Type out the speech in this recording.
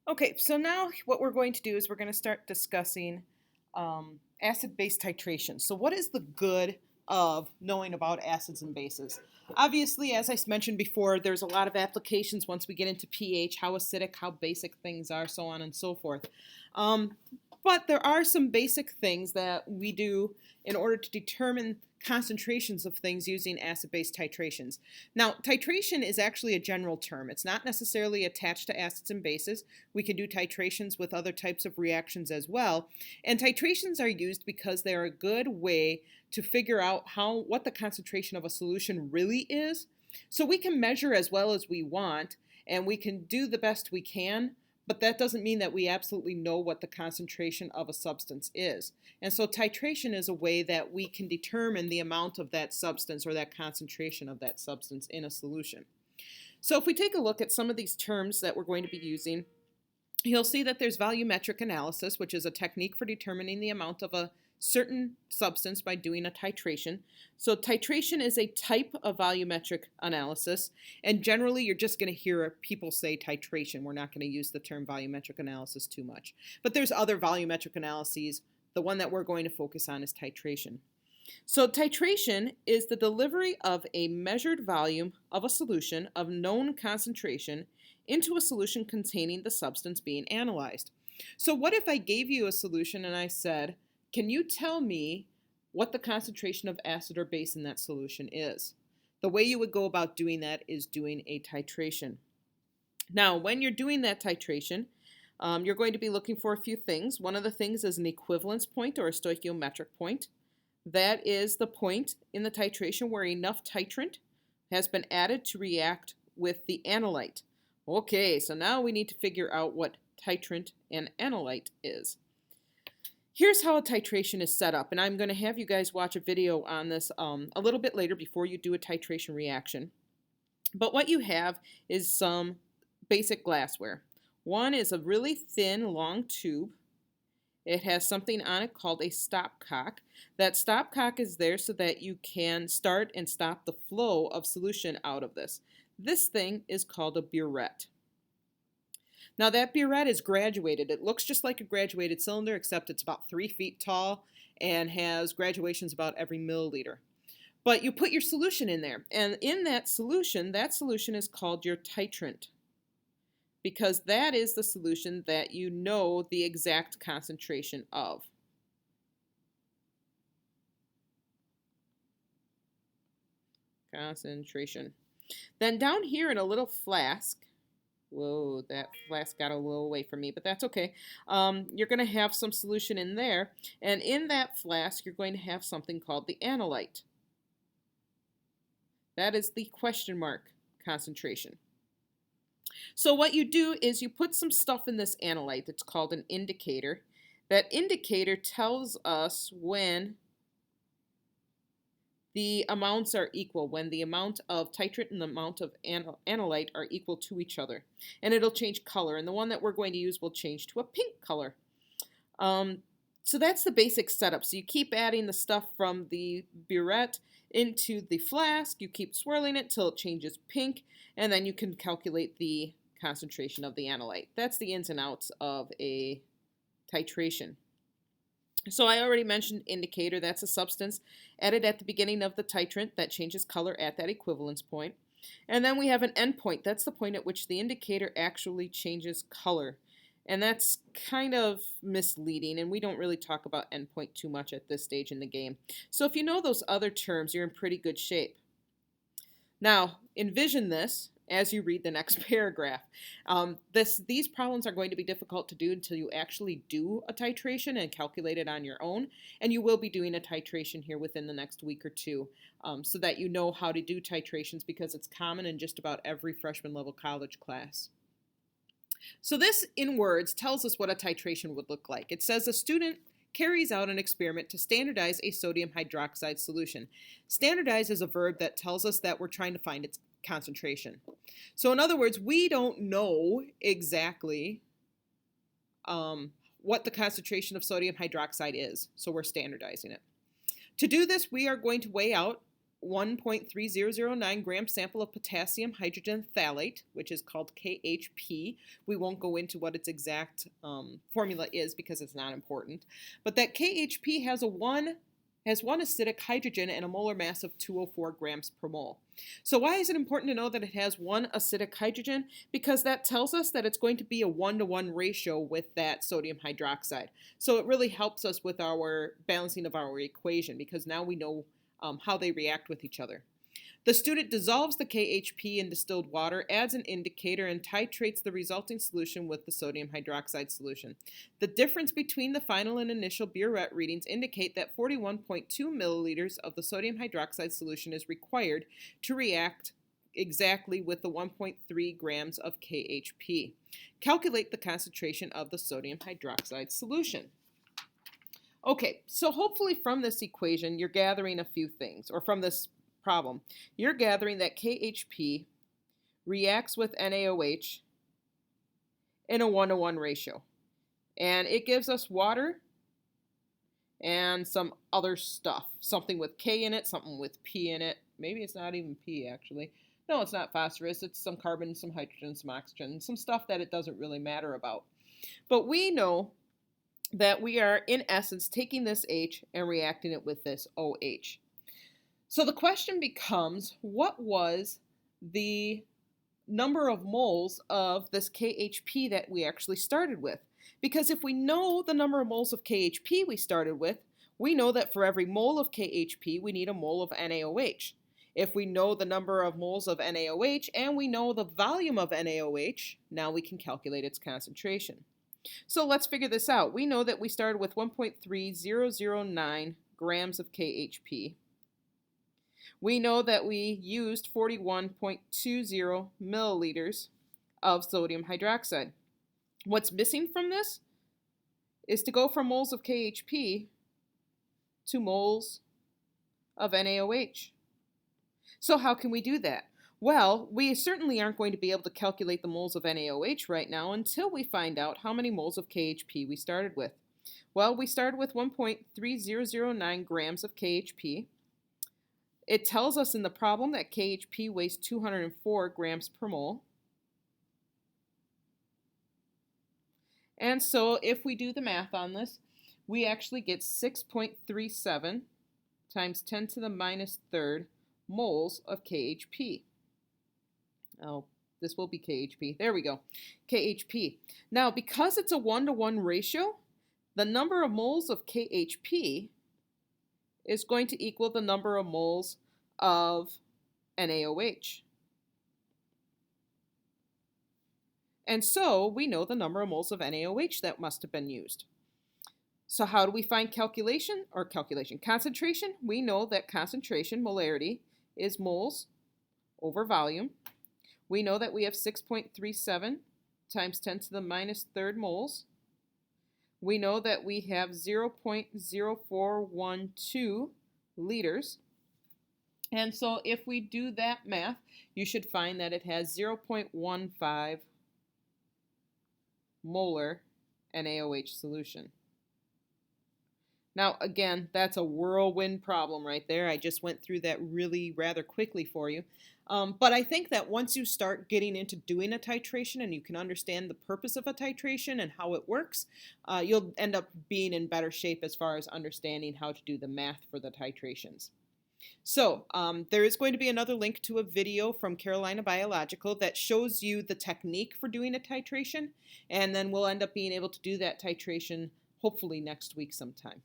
Okay, so now what we're going to do is we're going to start discussing acid-base titration. So what is the good of knowing about acids and bases? Obviously, as I mentioned before, there's a lot of applications once we get into pH, how acidic, how basic things are, so on and so forth. Um, but there are some basic things that we do in order to determine concentrations of things using acid-base titrations. Now, titration is actually a general term. It's not necessarily attached to acids and bases. We can do titrations with other types of reactions as well. And titrations are used because they're a good way to figure out what the concentration of a solution really is. So we can measure as well as we want, and we can do the best we can, but that doesn't mean that we absolutely know what the concentration of a substance is. And so titration is a way that we can determine the amount of that substance or that concentration of that substance in a solution. So if we take a look at some of these terms that we're going to be using, you'll see that there's volumetric analysis, which is a technique for determining the amount of a certain substance by doing a titration. So titration is a type of volumetric analysis, and generally you're just going to hear people say titration. We're not going to use the term volumetric analysis too much. But there's other volumetric analyses. The one that we're going to focus on is titration. So titration is the delivery of a measured volume of a solution of known concentration into a solution containing the substance being analyzed. So what if I gave you a solution and I said, can you tell me what the concentration of acid or base in that solution is? The way you would go about doing that is doing a titration. Now, when you're doing that titration, you're going to be looking for a few things. One of the things is an equivalence point or a stoichiometric point. That is the point in the titration where enough titrant has been added to react with the analyte. Okay, so now we need to figure out what titrant and analyte is. Here's how a titration is set up, and I'm going to have you guys watch a video on this a little bit later before you do a titration reaction. But what you have is some basic glassware. One is a really thin, long tube. It has something on it called a stopcock. That stopcock is there so that you can start and stop the flow of solution out of this. This thing is called a burette. Now that burette is graduated. It looks just like a graduated cylinder, except it's about 3 feet tall and has graduations about every milliliter. But you put your solution in there, and in that solution is called your titrant, because that is the solution that you know the exact concentration of. Concentration. Then down here in a little flask, whoa, that flask got a little away from me, but that's okay. You're going to have some solution in there, and in that flask, you're going to have something called the analyte. That is the question mark concentration. So what you do is you put some stuff in this analyte that's called an indicator. That indicator tells us when the amounts are equal, when the amount of titrant and the amount of analyte are equal to each other. And it'll change color, and the one that we're going to use will change to a pink color. So that's the basic setup. So you keep adding the stuff from the burette into the flask, you keep swirling it till it changes pink, and then you can calculate the concentration of the analyte. That's the ins and outs of a titration. So I already mentioned indicator. That's a substance added at the beginning of the titrant that changes color at that equivalence point. And then we have an endpoint. That's the point at which the indicator actually changes color. And that's kind of misleading, and we don't really talk about endpoint too much at this stage in the game. So if you know those other terms, you're in pretty good shape. Now, envision this as you read the next paragraph. These problems are going to be difficult to do until you actually do a titration and calculate it on your own. And you will be doing a titration here within the next week or two, so that you know how to do titrations, because it's common in just about every freshman level college class. So this, in words, tells us what a titration would look like. It says a student carries out an experiment to standardize a sodium hydroxide solution. Standardize is a verb that tells us that we're trying to find its concentration. So in other words, we don't know exactly what the concentration of sodium hydroxide is, so we're standardizing it. To do this, we are going to weigh out 1.3009 gram sample of potassium hydrogen phthalate, which is called KHP. We won't go into what its exact formula is because it's not important. But that KHP has one acidic hydrogen and a molar mass of 204 grams per mole. So why is it important to know that it has one acidic hydrogen? Because that tells us that it's going to be a 1-to-1 ratio with that sodium hydroxide. So it really helps us with our balancing of our equation because now we know how they react with each other. The student dissolves the KHP in distilled water, adds an indicator, and titrates the resulting solution with the sodium hydroxide solution. The difference between the final and initial Biuret readings indicate that 41.2 milliliters of the sodium hydroxide solution is required to react exactly with the 1.3 grams of KHP. Calculate the concentration of the sodium hydroxide solution. Okay, so hopefully from this equation you're gathering a few things, or from this problem, you're gathering that KHP reacts with NaOH in a 1-to-1 ratio. And it gives us water and some other stuff. Something with K in it, something with P in it. Maybe it's not even P actually. No, it's not phosphorus. It's some carbon, some hydrogen, some oxygen, some stuff that it doesn't really matter about. But we know that we are, in essence, taking this H and reacting it with this OH. So the question becomes, what was the number of moles of this KHP that we actually started with? Because if we know the number of moles of KHP we started with, we know that for every mole of KHP, we need a mole of NaOH. If we know the number of moles of NaOH and we know the volume of NaOH, now we can calculate its concentration. So let's figure this out. We know that we started with 1.3009 grams of KHP. We know that we used 41.20 milliliters of sodium hydroxide. What's missing from this is to go from moles of KHP to moles of NaOH. So how can we do that? Well, we certainly aren't going to be able to calculate the moles of NaOH right now until we find out how many moles of KHP we started with. Well, we started with 1.3009 grams of KHP. It tells us in the problem that KHP weighs 204 grams per mole. And so if we do the math on this, we actually get 6.37 times 10 to the minus third moles of KHP. Oh, this will be KHP. There we go. KHP. Now, because it's a 1-to-1 ratio, the number of moles of KHP is going to equal the number of moles of NaOH. And so we know the number of moles of NaOH that must have been used. So how do we find concentration? We know that concentration, molarity, is moles over volume. We know that we have 6.37 times 10 to the minus third moles. We know that we have 0.0412 liters. And so if we do that math, you should find that it has 0.15 molar NaOH solution. Now, again, that's a whirlwind problem right there. I just went through that really rather quickly for you. But I think that once you start getting into doing a titration and you can understand the purpose of a titration and how it works, you'll end up being in better shape as far as understanding how to do the math for the titrations. So there is going to be another link to a video from Carolina Biological that shows you the technique for doing a titration, and then we'll end up being able to do that titration hopefully next week sometime.